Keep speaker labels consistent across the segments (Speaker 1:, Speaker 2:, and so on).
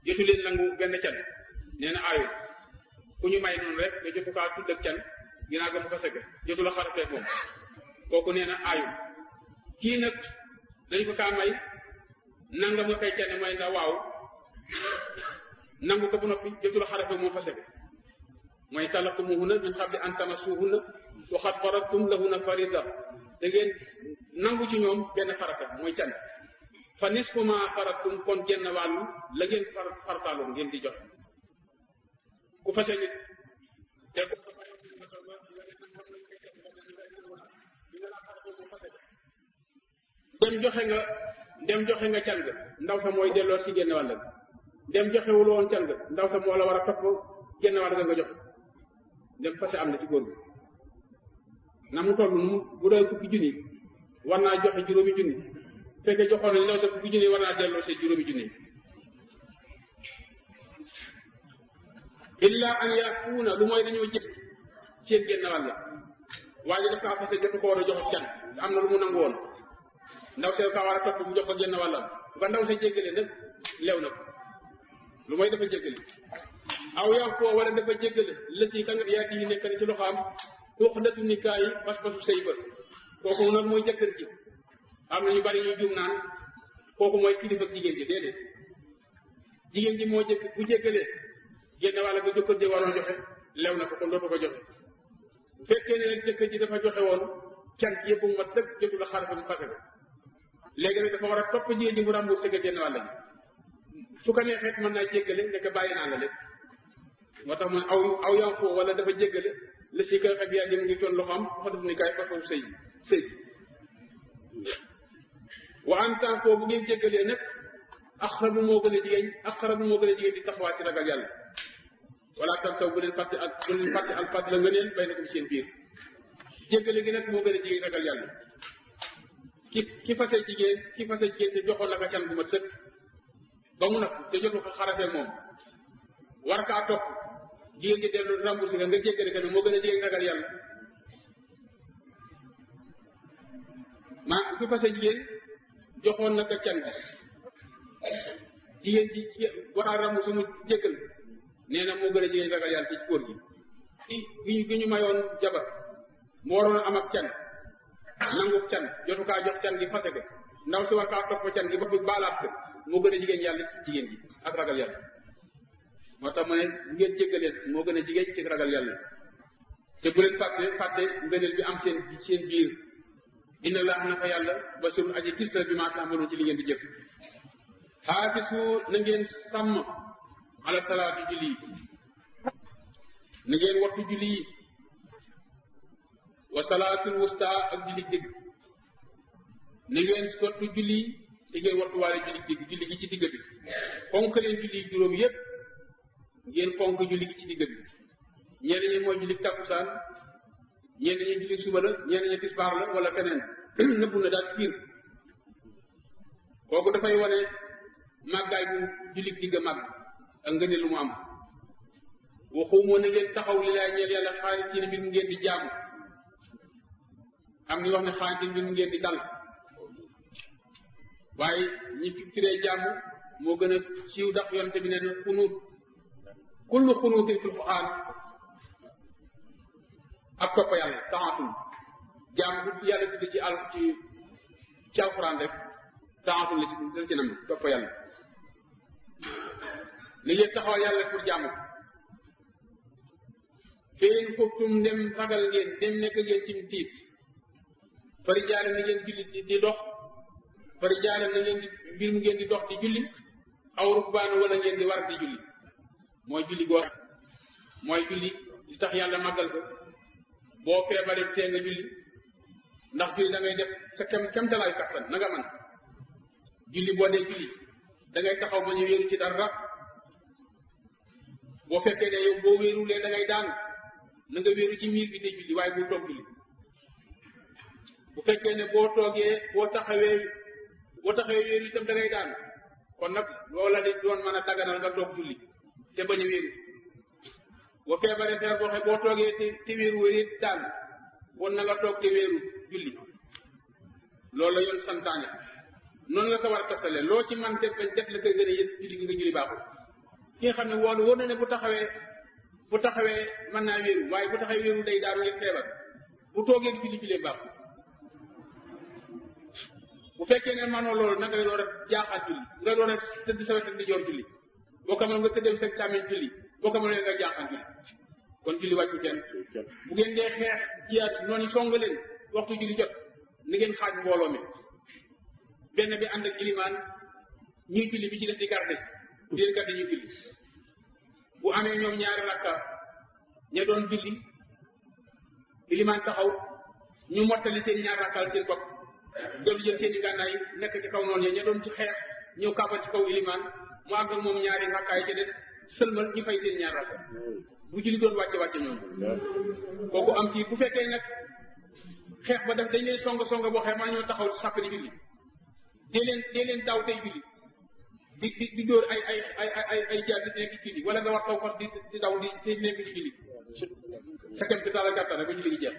Speaker 1: jotu leen nangu benn can nee na aayu ku ñu may noonu rek nga jotu kaa tudd ak can ginnaaw ga mu ko sëgg jotu la xarafeeg moom kooku nee na aayu kii nag dañ ko kaa may nanga ma koy can may nga waaw nangu ko bu noppi jotu la xarafeeg moom fa sëgg mooy talaqtumuhunna min qabli an tamassuhunna wa qad faradtum lahunna farida da ngeen nangu ci ñoom benn farata mooy can fa nisfu ma faradtum kon genn wàllu la ngeen farataaloon ngeen di jox ku fase nit te ko dem joxe nga can ga ndaw sa mooy delloo si genn wàll dem joxewul woon can ga ndaw sa moo la war a topp genn wàll nga joxe dem fase am na ci góor gi na mu toll nu bu doon fukki junni war naa joxe juróomi junni fekkee joxoon nañ ndaw sa fukki junni war naa delloo see juróomi junni illa an yakuuna lu mooy dañoo jëf seen genn wàll waaye daf kaa fase jotu ko war a jox can am na lu mu nangu woon ndaw see kaa war a topp mu jox ko genn wàllam ba ndaw sa jéggale nag lew na ko lu mooy dafa jéggale aw yaa foo wala dafa jéggale la si ka nga yaa di nekk ne ci loxo am uqdatu nikaay pas-pasu sëy ba kooku nag mooy jëkkër ji am na ñu bari ñuy juum naan kooku mooy kilifa jigéen ji déedéet jigéen ji moo jëkk bu jéggalee génn wàlla ba jëkkër ji waroon joxe lew na ko kon dootu ko joxe bu fekkee ne nag jëkkër ji dafa joxe woon can yëpp mu mat sëkk jotu la xarfe mu fase ko léegi nag dafa war a topp jigéen ji mu remboursé ko génn wàlla ji su ko neexee mën naa jéggale nekk bàyyi naa la lépp moo tax mu ne aw yan foo wala dafa jéggale la si ka ak yaa mu ngi coon loxo am wax def ni kaay pas-pasu sëy wa en temps foo bu ngeen jéggalee nag aqrabu moo gën a jigéen di taxawaat ci ragal yàlla wala tam saw bu leen fàtte alfat la nga neen bay na ko seen biir jéggale gi nag moo gën a jigéen ragal yàlla ki fase jigéen te joxoon la ka can bu mat sëkk ba mu nag te jotu ko xarafee moom war kaa topp jigéen ji dellu remboursé nga jéggale ko ne moo gën a jigéen ragal yàlla ki fase jigéen joxoon na ko can jigéen ji war a remboursé mu jéggal nee na moo gën a jigéen ragal yàlla ci góor gi gi ñu mayoon jabar mu waroon am ak can nangu can jotu kaa jox can gi fase ko ndaw si war kaa topp can gi ba baalaat ko moo gën a jigéen yàlla ci jigéen gi ak ragal yàlla moo tax mu ne ngeen jéggaleen moo gën a jigéen ci ragal yàlla te bu leen fàtte ngëneel bi am seen biir inna laa naka yàlla basirun aji gis la bi maa taamaloon ci li ngeen di jëf xaafisu na ngeen sàmm ala salaati julli yi na ngeen wattu julli yi wa salaatul wusta ak julli digg na ngeen wattu julli yi te ngeen wattu waale julli digg julli gi ci digg bi fonk leen julli juróom yépp ngeen fonk julli gi ci digg bi ñenn ñi mooy julli takkusaan ñenn ñi julli suba la ñenn ñi tisbaar la wala keneen nëbbu na daal ci biir kooku dafay wane màggaay bu julli digg màgg ak nga ne lu mu am waxumoo na ngeen taxaw li laay ñeel yàlla xaarit ci ne mbir mu ngeen di jaamu am ni wax ne xaarit ci mbir mu ngeen di dal waaye ñi firee jaamu moo gën a siiw ndax yonte bi ne na xunuut kullu xunuutin fil qur'aan ak topp yàlla taxatul jaamu bu yàlla tudd ci alxuraan rek taxatul la ci nam topp yàlla li ngeen taxawal yàlla pour jaamu feen xuftum ndem ragal ngeen dem nekk ngeen ci tiit fari jaare na ngeen julli di dox fari jaare na ngeen di mbir mu ngeen di dox di julli aw rukbaan wala ngeen di war di julli mooy julli goo mooy julli li tax yàlla màggal ko boo feebaree tee nga julli ndax julli da ngay def sa kemtalaayu kattan na nga man julli boo dee julli da ngay taxaw ba ñu wéeru ci dara boo fekkee ne yow boo wéerulee da ngay daan na nga wéeru ci miir bi te julli waaye bul toog julli bu fekkee ne boo toogee boo taxawee wéeru itam da ngay daan kon nag loola di doon mën a daganal nga toog julli te bañ a wéeru boo feebaree feebar boo xam boo toogee te wéeru wéeru daan won na nga toog te wéeru julli loolu la yoon santaane noonu nga ko war a toftale loo ci man te bañ def la koy gën a yës julli gi nga julli baaxul ki nga xam ne wóor na ne bu taxawee mën naa wéeru waaye bu taxawee wéeru day daanu ngeen feebar bu toogee di julli baax bu fekkee ne manoo loolu na ngay door a jaaxaat julli nga door a tëdd sa wetu di joor julli boo ko mën nga tëddee sa càmmeñ julli boo ko mënee nga jaaxaat julli kon julli wàccu kenn bu ngeen dee xeex jiyaat noonu song leen waxtu julli jot ni ngeen xaaj mbooloo mi benn bi ànd ak ilimaan ñuy julli bi ci des di garde di leen garde ñuy julli bu amee ñoom ñaari rakka ña doon julli ilimaan taxaw ñu mottali seen ñaari rakkaal seen bopp doolu jël seen i gànnaay nekk ci kaw noonu ña doon ci xeex ñëw kàbbal ci kaw ilimaan mu àgg ak moom ñaari rakkaay ci des sëlmal ñu fay seen ñaari rakka bu julli doon wàcce ñoom kooku am kii bu fekkee nag xeex ba def dañ leen songa boo xee maa ñoo taxaw sàpp di julli dee leen daaw tey julli di dóor ay jaasi nekk julli wala nga wax saw fas di daw di nekk di julli sa kem bi taala gàttal ba julli gi jeex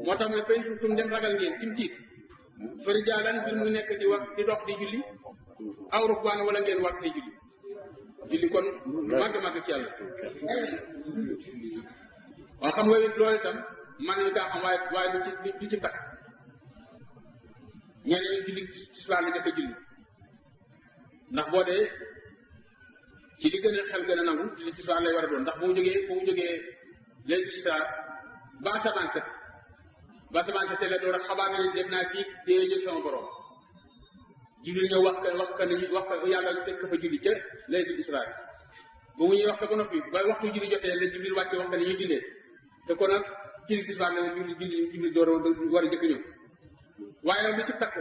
Speaker 1: moo tax mooy fay tum dem ragal ngeen tim tiit fari jaalan fi mu nekk di dox di julli aw rukbaan wala ngeen war tey julli kon màgg ci yàlla waaw xam nga loolu itam man nañu kaa xam waaye du ci takk ñenn ñi julli tisbaar la njëkk a julli ndax boo dee ci li gën a xel gën a nangu julli tisbaar lay war a doon ndax bu mu jógee léegi tisbaar ba asamaan set la door a xabaar na ni dem naa fii dee jël sama borom jibril ñëw wax ka yàlla teg ko fa julli ca léegi tisbaar bu mu ñuy wax ko ba noppi ba waxtu julli jotee la jibril wàcce wax ka ni ñuy jullee te kon nag julli tisbaar la julli door war a jëkk ñëw waaye nag lu ci takk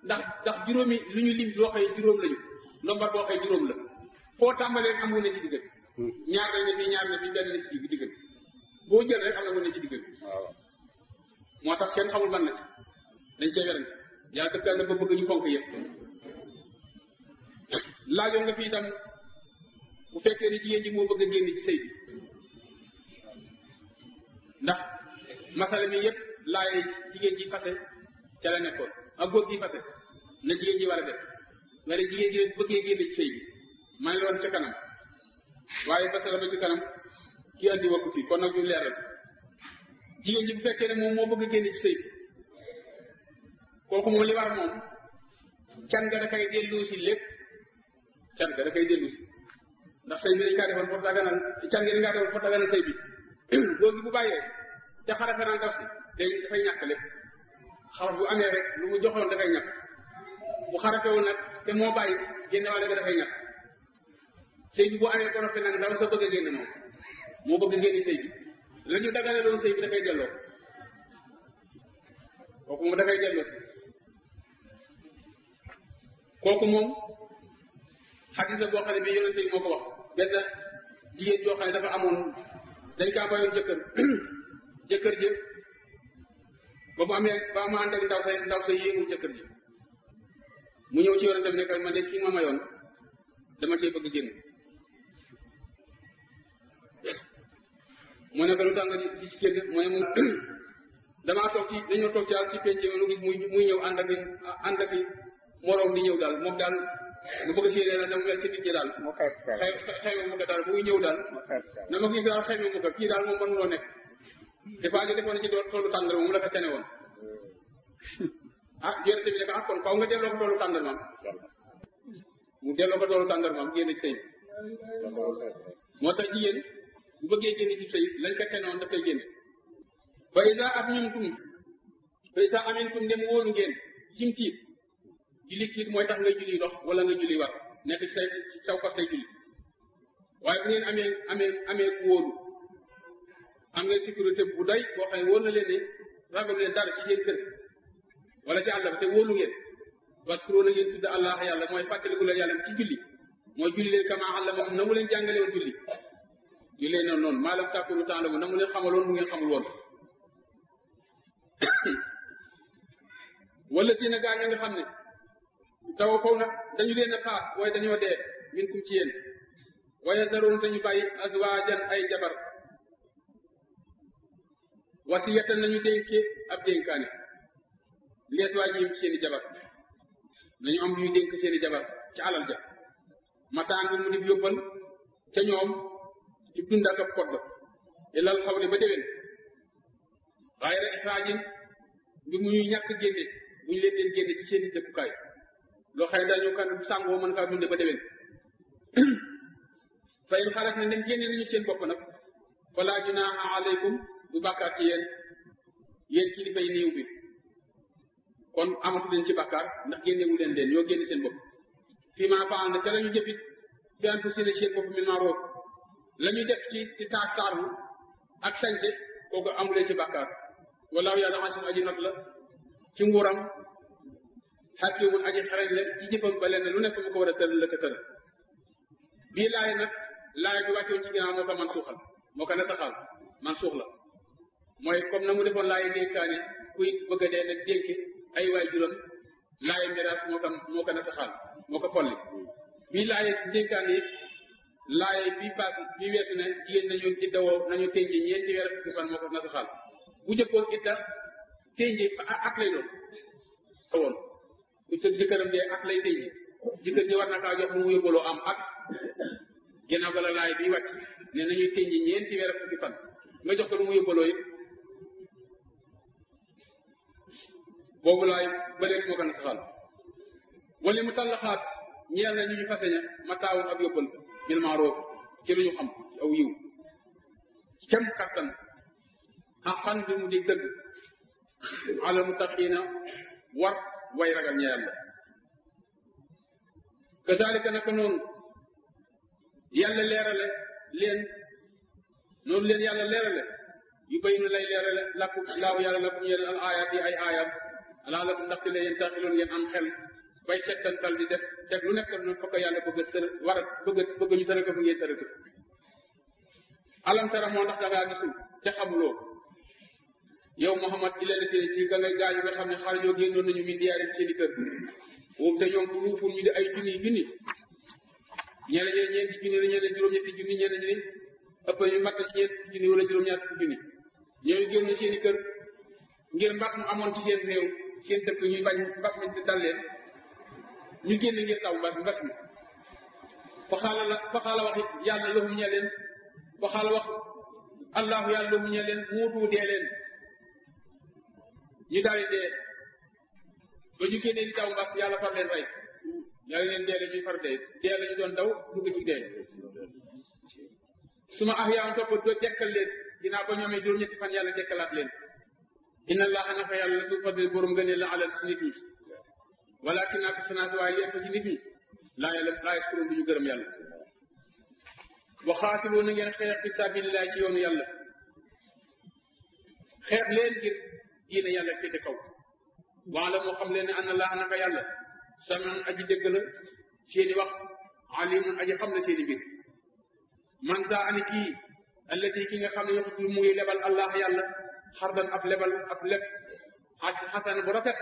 Speaker 1: ndax juróomi lu ñu lim loo xëy juróom lañu nombar boo xëy juróom la foo tàmbalee am ne ci diggante ñaar na fi benn na ci diggante boo jël rek am na ne ci diggante moo tax kenn xamul ban na ci dañ cee werante yàlla dëggal na ba bëgg ñu fonk yëpp laajoon nga fi itam bu fekkee ni jigéen ji moo bëgg a génn ci sëy bi ndax masala mi yëpp laaye jigéen ji fase ca la nekkoon ak góor gi fase na jigéen ji war a def nga ne jigéen ji bëggee génn ci sëy bi maa ngi woon ca kanam waaye basala ba ci kanam kii andi wakku fii kon nag ñu leeral jigéen ji bu fekkee ne moom moo bëgg a génn ci sëy bi kooku moom li war moom can nga da koy dellu si lépp can nga da koy dellu si ndax sëy bi dañ kaa defoon pour daganal can nga dañ kaa defoon pour daganal sëy bi góor gi bu bàyyee te xarafe naa ndaw si dafay ñàkk lépp xaraf bu amee rek lu mu joxoon dafay ñàkk bu xarafewul nag te moo bàyyi génne wàlle ga dafay ñàkk sëy bi bu amee ko noppi nag ndaw sa bëgg a génne moom moo bëgg a génne sëy bi la ñu dagane loon sëy bi dafay delloo kooku moom dafay delloo si kooku moom xadis la boo xam ne bii yonente yi moo ko wax benn jigéen joo xam ne dafa amoon dañ kaa bayoon jëkkër ji ba mu ànd ak ndaw sa yéegul jëkkër ji mu ñëw ci yonente bi ne ko man de kii ma mayoon dama cee bëgg génn mu ne ko lu tax nga di ci génn mu ne mu dañoo toog ci penc lu gis muy ñëw ànd ak moroom di ñëw daal moom daal lu bëgg si nee na dama mel ci nit ñi daal xëy mu ko daal bu muy ñëw daal na ma gis daal xëy mu ko kii daal moom mënuloo nekk des fois ñu defoon ci toolu tàndar moom la ko tene woon yonente bi ne ko kon faaw nga delloo ko toolu tàndar maam mu delloo ko toolu tàndar maam génn ci sëy moo tax jigéen bu bëggee génn ci sëy lañ ko tenoon daf koy génn fa isa amintum dem wóolu ngeen cim tiit julli tiit mooy tax ngay julli dox wala nga julli war nekk ci saw fas tey julli waaye bu ngeen amee ku wóolu am ngeen sécurité bu doy boo xam ne wóor na leen ne ragal leen dara ci seen kër wala ci àll ba te wóolu ngeen waskuro na ngeen tudd allah yàlla mooy fàttaliku leen yàlla ci julli mooy julli leen kama allamakum na mu leen jàngale woon julli jullee noonu maalam tàkkunu ta'lamu na mu leen xamaloon mu ngeen xamul woon wala si na gaa ña nga xam ne taw faw nag dañu leen a faat waaye dañoo dee minkum ci yéen waaye zaroon dañu bàyyi azwaajan ay jabar wasiyatan nañu dénke ab dénkaane lees waa ñim seeni jabar nañu am ñuy dénk seeni jabar ci alal ja mataan bu mu dib yóbbal ca ñoom ci dund ak ab kodd ilal xawli ba déwén waaye rek ixraajin bi mu ñuy ñàkk génne bu ñu leen génne ci seen dëkkukaay loo xëy dañu kan sàngoo mën kaa dunde ba déwén fa in xaraf na ndem génne nañu seen bopp nag falaa junaaha aleykum du bàkkaar ci yéen kilifay néew bi kon amatu leen ci bàkkaar ndax génnewu leen yoo génne seen bopp fii maa faal na ca la ñu jëfit fi an fu seen seen bopp min maaroog la ñu def ci taaru ak sañse kooku amu leen ci bàkkaar walaahu yàlla xasim aji not la ci nguuram xakimun aji xarañ la ci jëfam ba lenn lu nekk mu ko war a tëral la ko tëral bii laay nag laay bi wàccoon ci ginnaaw moo ko man suuxal moo ko nasaxal man suux la mooy comme na mu defoon laay dénkaane kuy bëgg a dee nag dénk ay waay juróom laay miraas moo ko nasaxal moo ko folli bii laay dénkaane it laay bi paas bi weesu ne jigéen nañu iddawoo nañu tënji ñeenti weer fukki fan moo ko nasaxal bu jëkkoon idda tënji at lay doon woon bu sa jëkkëram dee at lay tënji jëkkër ji war na kaa jox mu yóbbaloo am at ginnaaw bala laay bi wàcc ne nañuy tënji ñeenti weer fukki fan nga jox ko lu mu yóbbaloo it boobu laay ba léegi moo ko nasaxal wala mu tallaxaat ñeel na ñu ñu fase ña ma taawun ab yóbbal bil ma'ruf ci lu ñu xam ci aw yiw kem kattan xaqan bi mu di dëgg ala muttaqiina war way ragal ña yàlla kazalika naka noonu yàlla leerale leen noonu leen yàlla leerale yu bayinu lay leerale lakum laahu yàlla lakum yéen al ayat yi ay aayam alaa lakum ndaxte la yéen taxiloon ngeen am xel bay settantal di def teg lu nekk na fokk yàlla bëgg a tër war a bëgg ñu tëral ko fu ngeen tëral ko alam tara moo ndax da ngaa gisul te xamuloo yow Muhammad ila la seen ci ga nga gaañu nga xam ne xarajoo génnoon nañu min diyaarim seen i kër woowu te ñoom ruuful ñu di ay junni ñeneen ñi ñeenti junni la ñeneen juróom-ñetti junni ñeneen ñi ëpp ñu mat ñeenti junni wala juróom-ñaati junni ñooñu génn seen i kër ngir mbas mu amoon ci seen réew seen dëkk ñuy bañ mbas mi dal leen ñu génn ngir daw mbas mi fa xaala wax yàlla lahum ñe leen fa xaala wax allahu yàlla lahum ñe leen muutu dee leen ñu daal di dee ba ñu génnee di daw mbas yàlla far leen rey yàlla leen dee la ñuy far dee la ñu doon daw dugg ci dee su ma yaam topp doo dekkal leen dinaa ba ñoomee juróom-ñetti fan yàlla dekkalaat leen inna allaha naka yàlla la su fadli borom gënee la alal si nit ñi walakin naa ko sanaat waaye lépp ci nit ñi laa yaskuruun du ñu gërëm yàlla wa xaatiloo na ngeen xeex fi sabilillah ci yoonu yàlla xeex leen ngir diine yàlla féete kaw waala moo xam leen ne anna allaha naka yàlla samiun aji dégg la seeni wax alimun aji xam la seeni mbir man saa ani kii allati ki nga xam ne yoxutul mu ngi lebal allah yàlla xardan ab lebal ab leb xasan bu rafet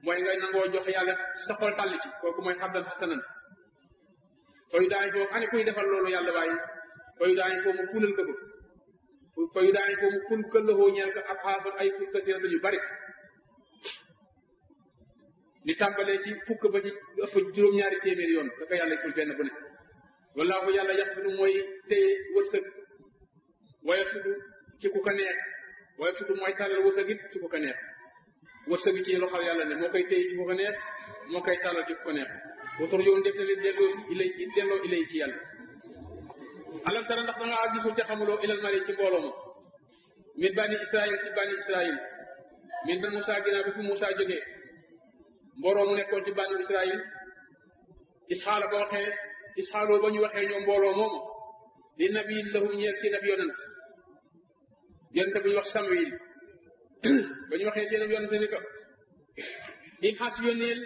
Speaker 1: mooy ngay nangoo jox yàlla sa xol tàll ci kooku mooy xardan xasanan fayu daañu foofu ani kuy defal loolu yàlla waaye fayu daañu foofu mu fulal ko fayu daañu foofu mu ful këllëxoo ñeel ko ab xaafan ay ful kasira yu bari di tàmbalee ci fukk ba ci ëpp juróom-ñaari téeméeri yoon dafa yàlla ful benn bu ne wallaahu yàlla yax bi mooy téye wërsëg waaye sudu ci ku ko neex waaye sudu mooy tàllal wërsëg it ci ku ko neex wërsëg ci loxal yàlla ne moo koy téye ci ku ko neex moo koy tàllal ci ku ko neex wotor yoon def na leen delloo si ilay ci yàlla alam tara ndax da ngaa gisul te xamuloo ilal mari ci mbooloo ma min bani israil ci bani israil min ba Moussa ginnaaw bi fi Moussa jógee mbooloo mu nekkoon ci bani israil isxaala ba waxee isxaaloo ba ñu waxee ñoom mbooloo moomu li nabi lahum ñeel seen ab yonent bu ñu wax Samuel ba ñu waxee seen ab yonent ni ko in xas yónneel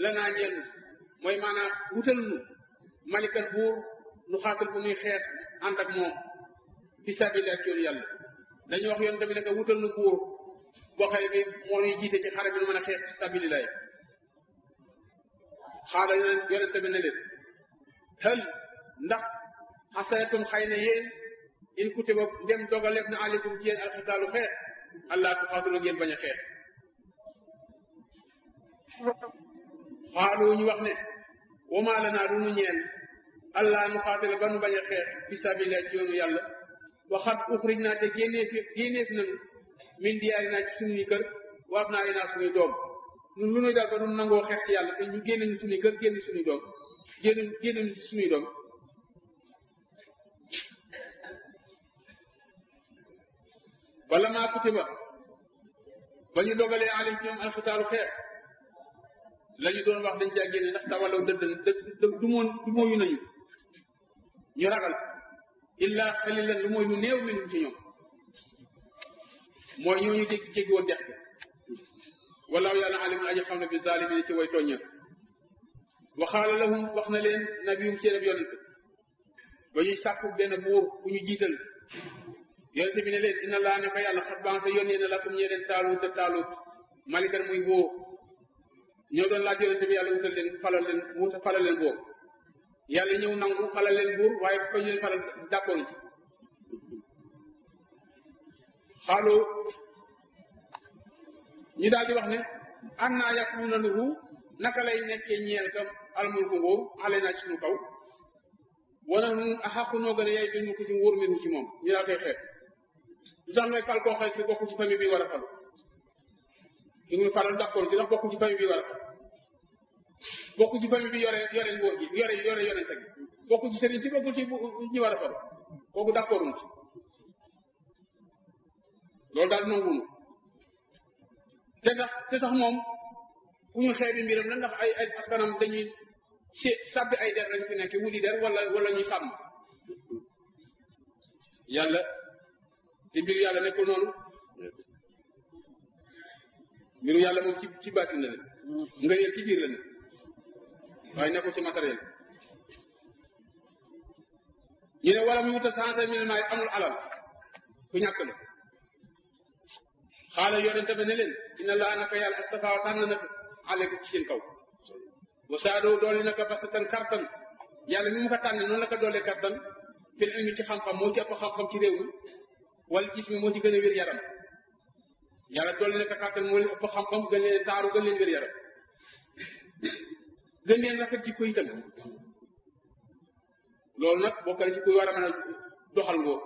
Speaker 1: la naa ñeel mooy maanaam wutal nu malikan buur nu xaatal bu muy xeex ànd ak moom fi sabilillah ci yoonu yàlla dañu wax yonent bi ne ko wutal nu buur boo xëy bi moo ñuy jiite ci xare bi nu mën a xeex fi sabilillah xaala yonent bi ne leen hal ndax xasayatum xëy na yéen in kutiba ndem dogaleef na aleykum ci yéen alxitaalu xeex allah tuxaatulu ngeen bañ a xeex xaalu ñu wax ne wama lanaa du nu ñeel allah nu xaatale ba nu bañ a xeex fi sabilillah ci yoonu yàlla waxat uxrij naa te génneef nanu min diyaari naa ci suñuy kër waab naa naa suñuy doom ñun lu nuy daal ba du nangoo xeex ci yàlla te ñu génne ñu suñuy kër génn suñuy doom génn ñu ci suñuy doom wala maa kutiba ba ñu dogalee alim ci ñoom alxitaalu xeex la ñu doon wax dañ caa génne ndax tawalaw du mooyu nañu ñu ragal illa xalilan lu mooy lu néew minum ci ñoom mooy ñooñu jéggi woon dex bi walaahu yàlla alimun aji xam ne bi zalimin ci way tooññal waxaala lahum wax na leen nabiyum seen ab yonent ba ñuy sàkku benn buur bu ñu jiital yonent bi ne leen inna laa ne ko yàlla xat bansa yónnee na lakum ñee leen taalut malikan muy buur ñoo doon laaj yonent bi yàlla wutal leen falal leen buur yàlla ñëw nangu falal leen buur waaye ko ñu leen falal d'accord ci xaaloo ñu daal di wax ne an naa yakuna lahu naka lay nekkee ñeel kam almulku nguur ale naa ci suñu kaw wana nun a xaqu noo gën a yaay duñ mu ko ci nguur minu ci moom ñu daal koy xeet lu tax ngay fal koo xëy ki bokk ci famille bi war a falu ki muy falal d'accord ci ndax bokk ci famille bi war a falu bokk ci famille bi yore nguur gi yore yonente gi bokk ci sëriñ si bokk ci ñi war a falu kooku d'accord ci loolu daal nanguwunu te sax moom ku ñu xeebi mbiram la ndax ay askanam dañuy sàbbi ay der lañ fi nekk wuti der wala ñuy sàmm yàlla te mbiru yàlla nekkul noonu mbiru yàlla moom ci baatin la ne nga yéen ci biir la ne waaye nekkul ci matériel ñu ne wala mu wuta santé minimay amul alal ku ñàkk la xaala yonente ba ne leen inna laa naka yàlla astafa tànn na aleykum ci seen kaw wa saadoo doole naka basatan kartan yàlla mi mu ko tànn noonu la ko doole kartan fil ilmi ci xam-xam moo ci ëpp xam-xam ci réew mi wala gis mi moo ci gën a wér yaram yàlla doole naka kartan moo leen ëpp xam-xam gën leen taaru gën leen wér yaram gën leen rafet jikko itam loolu nag bokk na ci kuy war a mën a doxal ngóor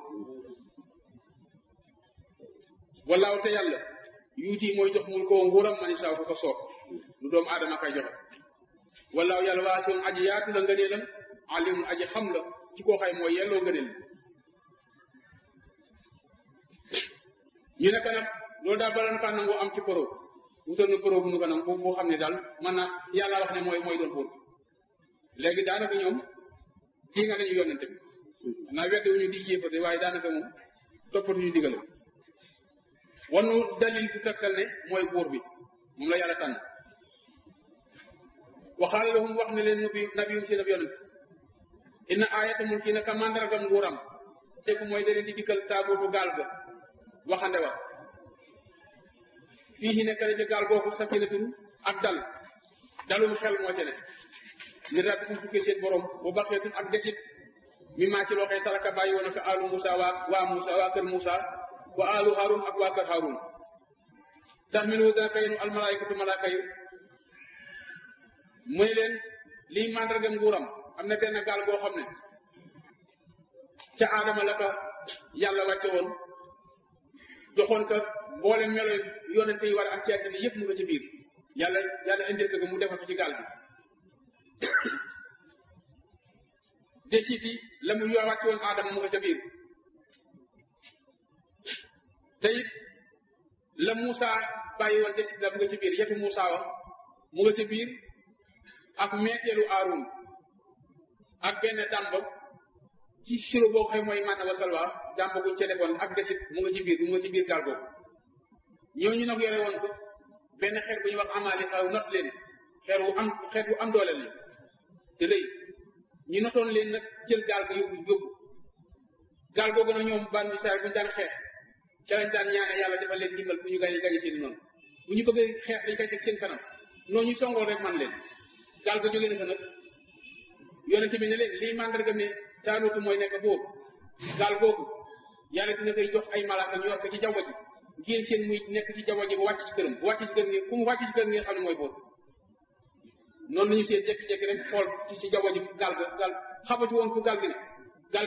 Speaker 1: walaaw te yàlla yuuti mooy jox mul ko nguuram man saa ko soob lu doomu aadama kay joxe walaaw yàlla waasiun aji yaatu la ngëneelam alimun aji xam la ci koo xay mooy yelloo ngëneel ñu nekk nag loolu daal bala na kaa nangu am ci pro wutal na pro bu nu ko nangu boo xam ne daal man na yàlla wax ne mooy doon buur léegi daanaka ñoom kii nga nañu yonente bi naa weddi wuñu di jéefate waaye daanaka moom toppatuñu digale wanu dalil bu tegtal ne mooy buur bi moom la yàlla tànn waxaale lahum wax ne leen nabiyum seen ab yonent inna ayata mulki naka mandargam nguuram teku mooy da leen di dikkal taabuutu gaal ga waxande wa fii nekk na ci gaal googu sakinatun ak dalum xel moo ca ne li rabbikum tukkee seen borom bu baqeetun ak desit mi maa ci loo xëy taraka bàyyi woon ak alu Musa waa kër Musa wa alu Harun ak waa kër Harun tahmilu dana kayenu almalaykatu malaaka yi muy leen lii mandargam nguuram am na benn gaal boo xam ne ca aadama la ko yàlla wàcce woon joxoon ko boole melo yonente yi war a am ci àddina yëpp mu nga ci biir yàlla indil ko mu defal ko ci gaal bi desiti la mu yoo wàcce woon aadama mu nga ca biir te it la Moussa bàyyi woon desit la mu nga ci biir yetu Moussa wa mu nga ca biir ak meeteelu Aaron ak benn dàmba ci siro boo xëy mooy man wa salwa dàmba guñ ca defoon ak desit mu nga ci biir gaal boobu ñooñu nag yore woon ko benn xeet bu ñuy wax amaali xaw not leen xeet wu am dooleel la te lay ñu notoon leen nag jël gaal ga yóbbu gaal googu nag ñoom ban Israël bu ñu daan xeex ca lañ daan ñaane yàlla defal leen dimbal bu ñu gañe seeni noonu bu ñu bëgg xeex dañ koy teg seen kanam noonu ñu songoon rek man leen gaal ga jógee na fa nag yonente bi ne leen lii mandarga ne taanutu mooy nekk boobu gaal googu yàlla dina koy jox ay malaaka ñu yor ko ci jaww ji ngeen seen muy nekk ci jaww ji bu wàcc ci këram bu wàcc ci kër ngeen ku mu wàcc ci kër ngeen xam ne mooy boobu noonu lañu seen jékki-jékki rek xool ci jaww ji gaal xabatu woon fu gaal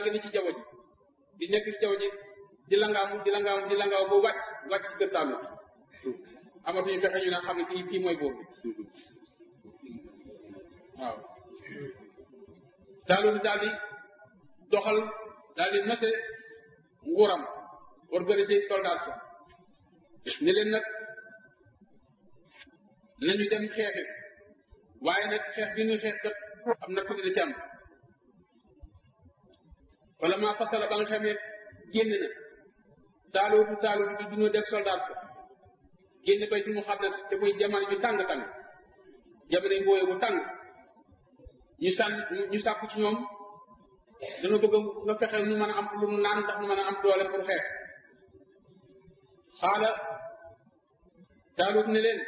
Speaker 1: gi ne ci jaww ji di nekk ci jaww ji di langaamu ba wàcc ci kër Taalut amatuñu fexe ñu naan xam ne kii mooy buur bi waaw Taalut daal di doxal daal di nose nguuram organiser soldat sa ne leen nag nañu dem xeexi waaye nag xeex bi ñuy xeex kat am na tuuti da ci am wala maa fasala ba nga xam ne génn na Taalut di duna def soldat sa génn bay ci mu xam ne te muy jamono ju tàng jamono mbooye bu tàng ñu sàkku ci ñoom dana bëgg nga fexe nu mën a am lu mu naan ndax nu mën a am doole pour xeex xaala Taalut ne leen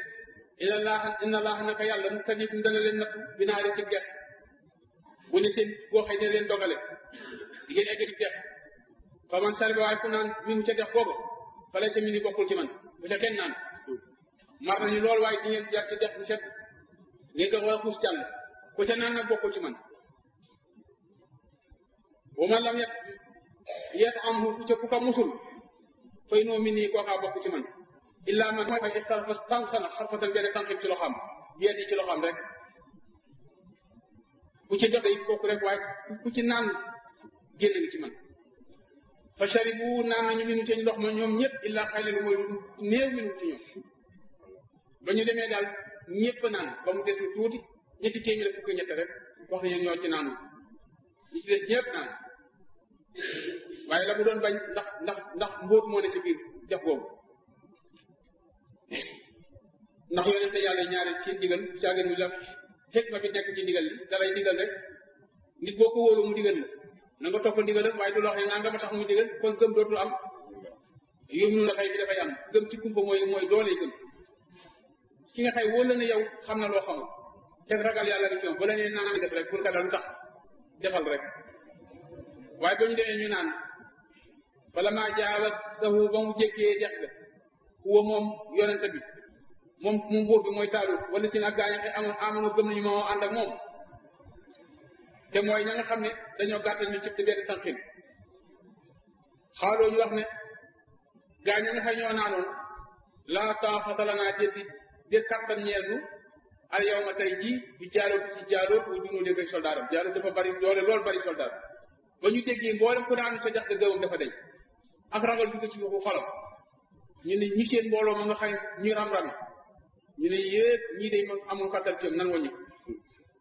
Speaker 1: inna allaha naka yàlla mu tanikum dana leen nattu binaari ci gex bu ne seen goxee ne leen dogale di ngeen egg ci gex fa man sariba waaye ku naan mi ngi ca gex boobu fale sa mi ni bokkul ci man bu ca kenn naan mar nañu lool waaye di ngeen jaar ci gex bu set ngeen dox wala xuus càll ku ca naan nag bokkul ci man wa man lam yet am ku ko musul fay noo mi nii kookaa bokk ci man illa man mooy fay ixtarafa tànqana xarfatan benn tànqib ci loxoom yenn yi ci loxoom rek ku ci jote it kooku rek waaye ku ci naan génn ngi ci man fa sharibu naan nañu minu ci ndox ma ñoom ñëpp illa xaylan mooy néew minu ci ñoom ba ñu demee daal ñëpp naan ba mu des lu tuuti ñetti téeméer fukki ñett rek wax nañu ñoo ci naanu ñi ci des ñëpp naan waaye la mu doon bañ ndax mbóot moo ne ci biir def boobu ndax yonente yàlla ñaari ci ndigal caagin mu la xikma bi nekk ci ndigal li dalay digal rek nit boo ko wóolu mu digal la na nga topp ndigal rek waaye du la wax ne naa nga ma tax mu digal kon gëm dootul am yóbbu na xëy bi dafay am gëm ci kumpa mooy doole gëm ki nga xëy wóolu la ne yow xam na loo xamul te ragal yàlla nga ci moom ba la nee naa nga def rek pour que daal lu tax defal rek waaye ba ñu demee ñu naan bala maa jaawa sahu ba mu jéggee dex ga huwa moom yonente bi moom buur bi mooy Taalut wala si nag gaañu amoon gëm nañu moo ànd ak moom te mooy ña nga xam ne dañoo gàttal ñu cib te benn tànqin xaaloo ñu wax ne gaañu nga xëy ñoo naanoon laa taaqata lanaa déet kattan ñeel nu al yawma tey ji bi Jaalut ci Jaalut muy dunoo léegi soldaaram Jaalut dafa bari doole loolu bari soldaar ba ñu déggee mboolem ku daanu sa jax de gëwam dafa deñ ak ragal dugg ci waxu xolam ñu ne ñi seen mbooloo ma nga xëy ñu ram-rami ñu ne yépp ñii day ma amul kattan ci nan waññi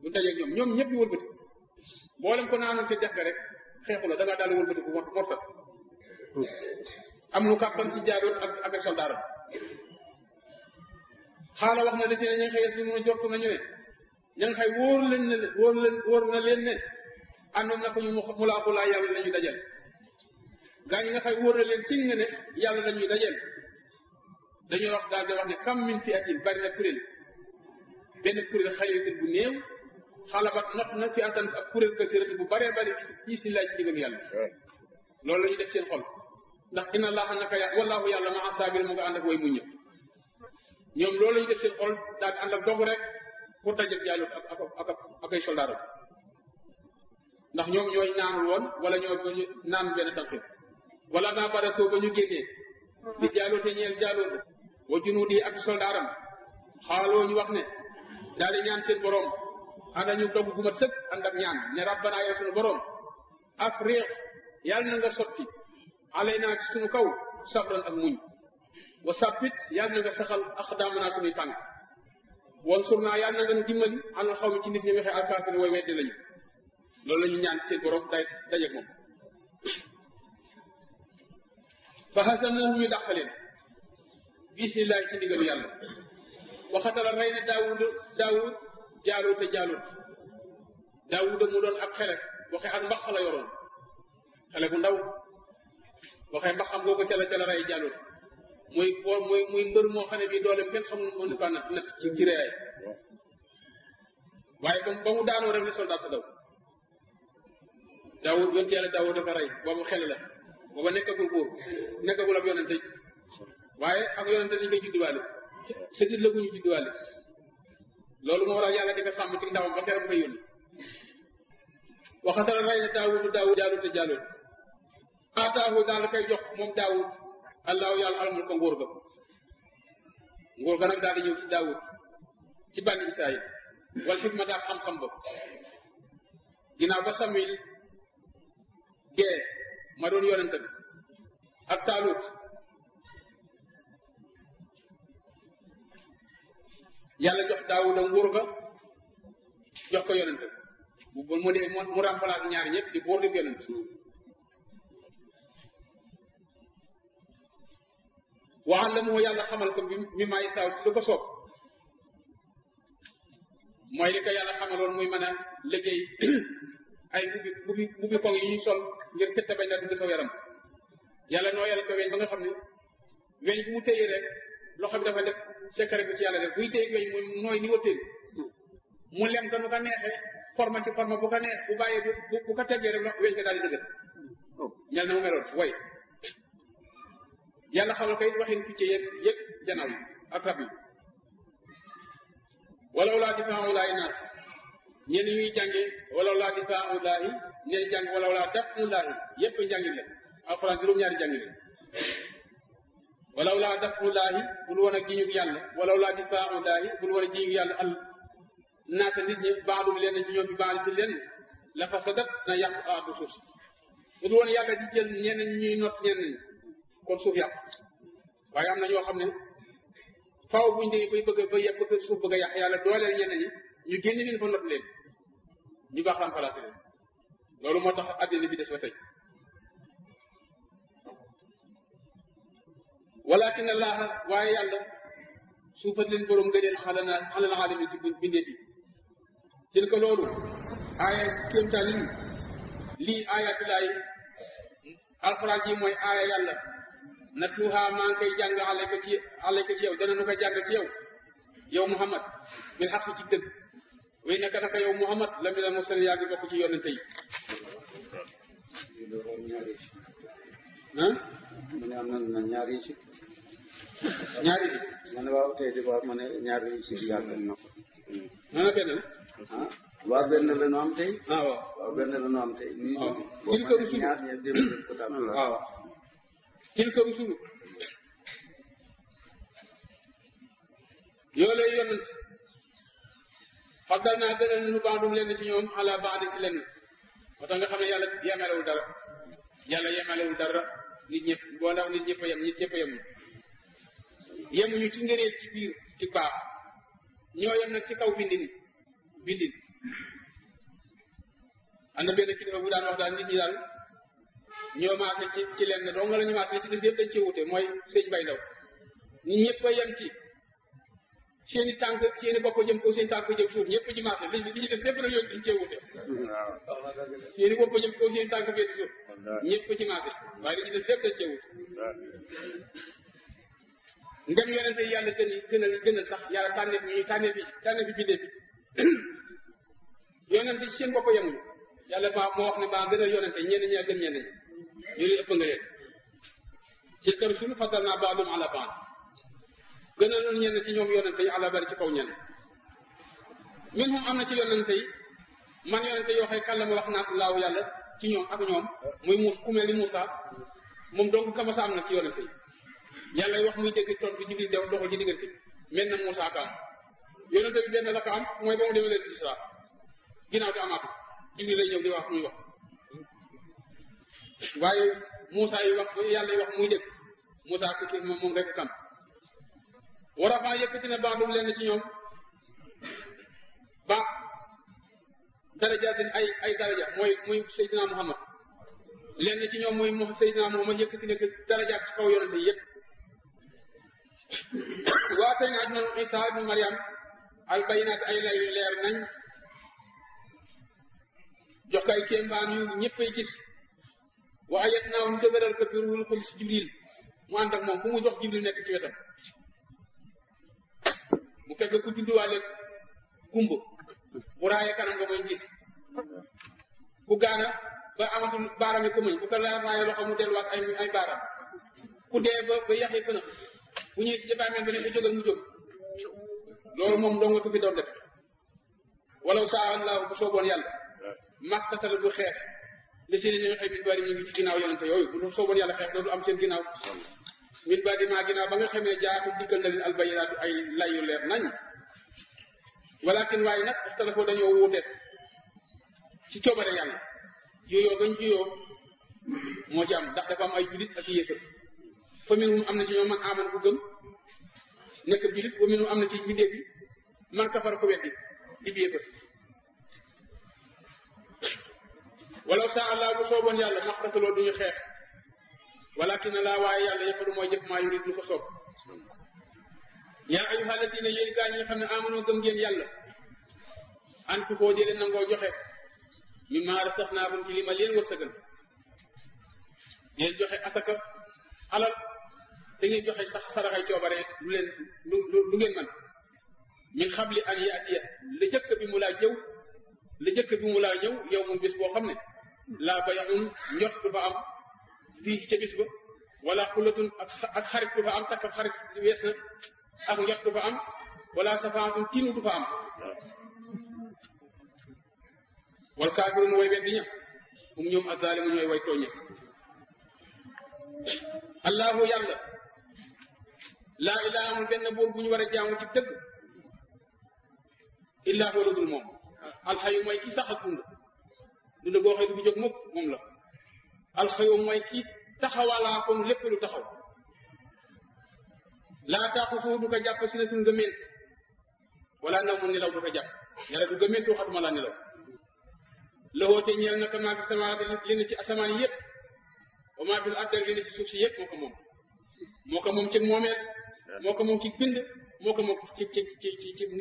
Speaker 1: bu dajeeg ñoom ñëpp ñu wëlbati mboolem ko naanoon ca dex ga rek xeexu la da ngaa daal di wëlbati ku mortal am lu kattan ci Jaalut ak soldaaram xaala wax na de si ne ña nga xëy su mun a jortu nañu ne ña nga xëy wóor na leen ne àndoon na ko ñu mulaakulaa yàlla la ñu dajal gaa ñi nga xëy wóor na leen ci nga ne yàlla la ñuy dajal dañuy wax daal di wax ne kam min fi atin bari na kuréel benn kuréel xalitin bu néew xalabat not na fi antan ak kuréel kasirati bu baree bari ci si laay ci diggam yàlla loolu la ñu def seen xol ndax inna allaha naka wallahu yàlla ma asaabil mu nga ànd ak way muñ ñëpp ñoom loolu la ñu def seen xol daal di ànd ak dogu rek pour dajal Jaalut ak ay soldaaram ndax ñoom ñooy naanul woon wala ñoo naan benn tànqin wala naa bara soo ba ñu génnee di Jaalute ñeel Jaalut wa junuudi ak soldaaram xaaloo ñu wax ne daal di ñaan seen borom ànd ñu dogg gu mat sëkk ànd ak ñaan ne rabbana yow suñu borom afriq yàlla na nga sotti alay naa ci suñu kaw sabran ak muñ wa sabbit yàlla na nga saxal aqdaamana suñuy tànk wan sur naa yàlla na nga nu dimbali àndal xaw mi ci nit ñi waxee alkaafir way weddi lañu loolu la ñu ñaan seen borom dajeeg moom fa hasamnahum ñu dàq leen bismillahi ci ndigalu yàlla waxatala rey na daawud Jaalut mu doon ak xele waxe ak mbax la yoroon xele bu ndaw waxe mbaxam googu ca la rey Jaalut muy mbër moo xam ne bii dooleem kenn xamul mënu ko natt ci reyaay waaye ba mu daanoo rek li soldat sa daw Daawud yonte yàlla Daawud dafa rey boobu xel la booba nekkagul buur nekkagul ab yonente waaye ak yonente dañu koy judduwaale sa dit la gu ñu judduwaale loolu moo waral yàlla di ko sàmm ci ndawam ba keroog koy yónni waxatala rey na daawudu jaalut te jaalut aataahu daal koy jox moom daawud allahu yàlla almul ko nguur ga nag daal di ñëw ci daawud ci bànni israil wal xikma daal xam-xam ba ginnaaw ba Samuel gee ma doon yonente bi ak taalut yàlla jox daawuda nguur ga jox ko yonente bi mu remplace ñaar ñëpp di buur di yonente waxal la moo yàlla xamal ko mi may saaw ci lu ko soob mooy li ko yàlla xamaloon muy mën a liggéey ay bubbi koŋ yi ñuy sol ngir këtte bañ la dugg sa yaram yàlla noo yàlla ko weñ ba nga xam ne weñ bu mu téye rek loxo bi dafa def secret bi ci yàlla def buy téye weñ mu nooy ni wëttéen mu lem ko nu ko neexee forme ci forme bu ko neex bu bàyyee bu ko teggee rek weñ ko daal di dëgër ñel na mu meloon way yàlla xamal koy waxin picc yeeg yëpp janaaw yi ak rab yi walaw laa difaaulaahi naas ñenn ñuy jànge walaw laa difaaulaahi ñenn jàng walaw laa dafulaahi yëpp njàngin la alxuraan juróom-ñaari jàngin la walaw laa dafulaahi bul woon a giñug yàlla walaw laa difaaulaahi bul woon a giñug yàlla al naasa nit ñi baadum leen ci ñoom bi baal ci leen la fasadat na yàqu aadu suuf si bul woon yàlla di jël ñenn ñuy not ñenn ñi kon suuf yàqu waaye am na ñoo xam ne faaw buñ dee bay bëgg ba yàq ko suuf bëgg a yàq yàlla dooleel ñenn ñi ñu génn leen fa not leen ñu baax remplacé leen loolu moo tax àddina bi des ba tey walakin allaha waaye yàlla suufat leen borom gëneel xalal alamin ci bindee bi til ko loolu aaya kéemtaan lii aayatulaay alxuraan ji mooy aaya yàlla natluha maa ngi koy jàng alay ko ci yow dana nu ko jàng ci yow Muhammad bil xaq ci dëgg way naka yow Muhammad la mi la mosal yaa ngi bokk ci yonente yi
Speaker 2: mu ne am na ñaari si ma ne waaw tey di waaw ma ne ñaari si yàgg na ko
Speaker 1: na benn la
Speaker 2: waaw benn la nu am tey
Speaker 1: waaw
Speaker 2: benn la nu am tey
Speaker 1: tilka rusul
Speaker 2: ñaar ñe dem ko tam
Speaker 1: waaw tilka rusul yoo lay yonent faddal naa gënal nu baadum lenn ci ñoom ala baadi ci lenn moo tax nga xam ne yàlla yemalewul dara nit ñëpp boo ndax nit ñëpp a yem yemuñu ci ngëneel ci biir ci baax ñoo yem nag ci kaw bindin am na benn kilifa bu daan wax daal nit ñi daal ñoo maase ci lenn doo nga la ñu maase ci des yëpp dañ ci wute mooy sëñ Bay Ndaw nit ñëpp a yem ci seeni tànk seeni bopp jëm kaw seen tànk jëm suuf ñëpp ci maase li ci des lépp nag yooyu dañ cee wute seeni bopp jëm kaw seen tànk fee suuf ñëpp ci maase waaye li ci des lépp dañ cee wute ngeen yonente yàlla gënal sax yàlla tànne fi bindee bi yonente ci seen bopp yemuñu yàlla moo wax ne maa gënal yonente ñenn ñi ak gën ñenn ñi ñu leen ëpp nga leen ci kër suñu faddal naa baadum ala baad gënal noonu ñenn ci ñoom yonente yi ala bari ci kaw ñenn min moom am na ci yonente yi man yonente yoo xëy kàllama wax naa laaw yàlla ci ñoom ak ñoom muy ku mel ni Moussa moom donc kamasa am na ci yonente yi yàlla wax muy dégg tontu Jibril dew doxul ci diggante mel na Moussa ka am yonente bi benn la ko am mooy ba mu demee leen Isra ginnaaw di amaatu Jibril lay ñëw di wax muy wax waaye Moussa yi wax yàlla yi wax muy dégg Moussa ki moom rek kam war a faa yëkkati na baadum leen ci ñoom ba darajaatin ay daraja muy Seydina Muhammad leen ci ñoom muy Seydina Muhammad yëkkati ne darajaat ci kaw yonente yi yëpp waa tey naaj noonu Isa ibnu Maryam al bayinaat ay lay leer nañ jox ko ay kéembaan yu ñëppay gis wa ayat naa ñu dëgëral ko biir wul xul si Jibril mu ànd ak moom fu mu jox Jibril nekk ci wetam bu fekk ku judduwaale gumba bu raayee kanam nga mooy gis ku gaana ba amatul baaraam yi këmañ bu ko raayee loxo mu delluwaat ay baaraam ku dee ba yaxee fëna bu ñuy si jëbaameen bi ne bu jógal mu jóg loolu moom doo nga ko fi doon def walaw saa Allah bu sooboon yàlla makkatal du xeex li si ne xëy min bari ñu ngi ci ginnaaw yonente yooyu bu sooboon yàlla xeex doodu am seen ginnaaw min bari maa ginnaaw ba nga xamee jaatu dikkal na leen albayinaatu ay layu leer nañ walakin waaye nag ixtalafoo dañoo wuute ci coobare yàlla juyoo gañ juyoo moo ci am ndax dafa am ay julit ak yéefar fa minhum am na ci ñoom man aman ku gëm nekk julit wa minhum am na ci mbindéef bi man kafar ko weddi di yéefar walaw saa allah bu sooboon yàlla maxtataloo duñu xeex walakin laa waaye yàlla yëpp mooy jëf maa yurid lu ko soob yaa ayyuhal lazina yéen gaa ñi nga xam ne amanoo gëm ngeen yàlla an fi koo jëlee nangoo joxe mimmaa razaqnaakum ci li ma leen wërsëgal ngeen joxe asaka alal da ngeen joxe sax saraxay coobare lu leen lu ngeen mën min xabli an yaatiya la jëkk bi mu laa jëw la jëkk bi mu laa ñëw yow moom bés boo xam ne laa bayaun njot du fa am fii ca bis ba wala xulatun ak xarit du fa am takk xarit wees na ak njot du fa am wala safaatun tinu du fa am wal kaafiruun way weddi ña ñoom azalimu ñooy way tooñe allahu yàlla laa ilaha amul benn buur bu ñu war a jaamu ci dëgg illaa huwa dul moom alxayu mooy kii sax ak dund dund boo xëy du fi jóg mukk moom la alxayu mooy kii taxawalaa kon lépp lu taxaw laa taaxusuhu du ko jàpp sinatun nga ment wala naw mu nelaw du ko jàpp yàlla du gëmmentu xatuma laa nelaw loxoo te ñeel naka maa fi samawaati li ne ci asamaan yi yëpp wa maa fi ardi li ne ci suuf si yëpp moo ko moom moo ko moom ci moomeel moo ko moom ci bind moo ko moom ci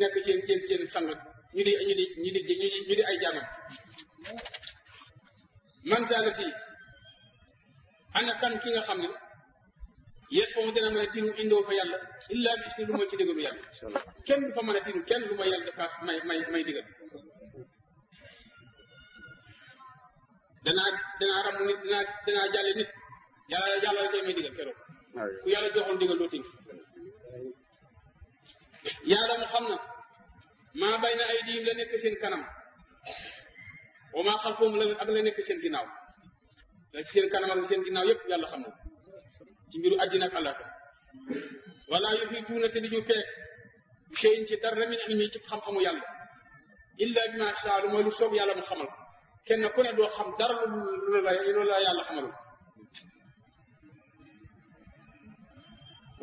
Speaker 1: nekk seen sang ñu di ay jaamam man saala si ana kan ki nga xam ne yes foofu dina mën a tinu indoo fa yàlla illaa bi isni lu mooy ci digalu yàlla kenn du fa mën a tinu kenn lu ma yàlla dafa may digal danaa ram nit danaa jàlle nit yàlla la tey may digal keroog ku yàlla joxoon digal doo tinu yàlla mu xam na maa bay na ay diim la nekk seen kanam wa maa xalfahum la ak la nekk seen ginnaaw la ci seen kanam ak seen ginnaaw yépp yàlla xam na ci mbiru àddina ak àllaaxira wala yuhiituuna te di ñu feek shay'in ci dara min ilmi ci xam-xamu yàlla illa bi ma shaa lu mooy lu soob yàlla mu xamal kenn ku ne doo xam dara lu la yàlla xamalul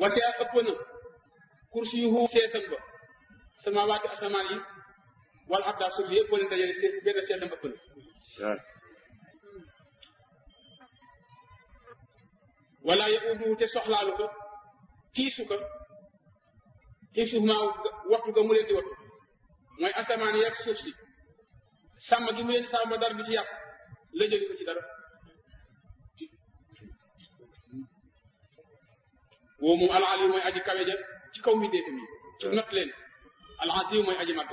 Speaker 1: wasi'a ëpp na kursiyuhu seesam ba samaawaati asamaan yi wala abda suuf yi yëpp boo leen dajale benn seesam ëpp na wala yaudu te soxlaalu ko tiisu ko hifsuhumaa wattu ga mu leen di wattu mooy asamaan yi ak suuf si sàmm gi mu leen sàmm ba dara bi ci yàqu la jëli ko ci dara woo moom al-aliyu mooy aji kawe ja ci kaw mi déeta mi ci not leen al-aziim mooy aji màgg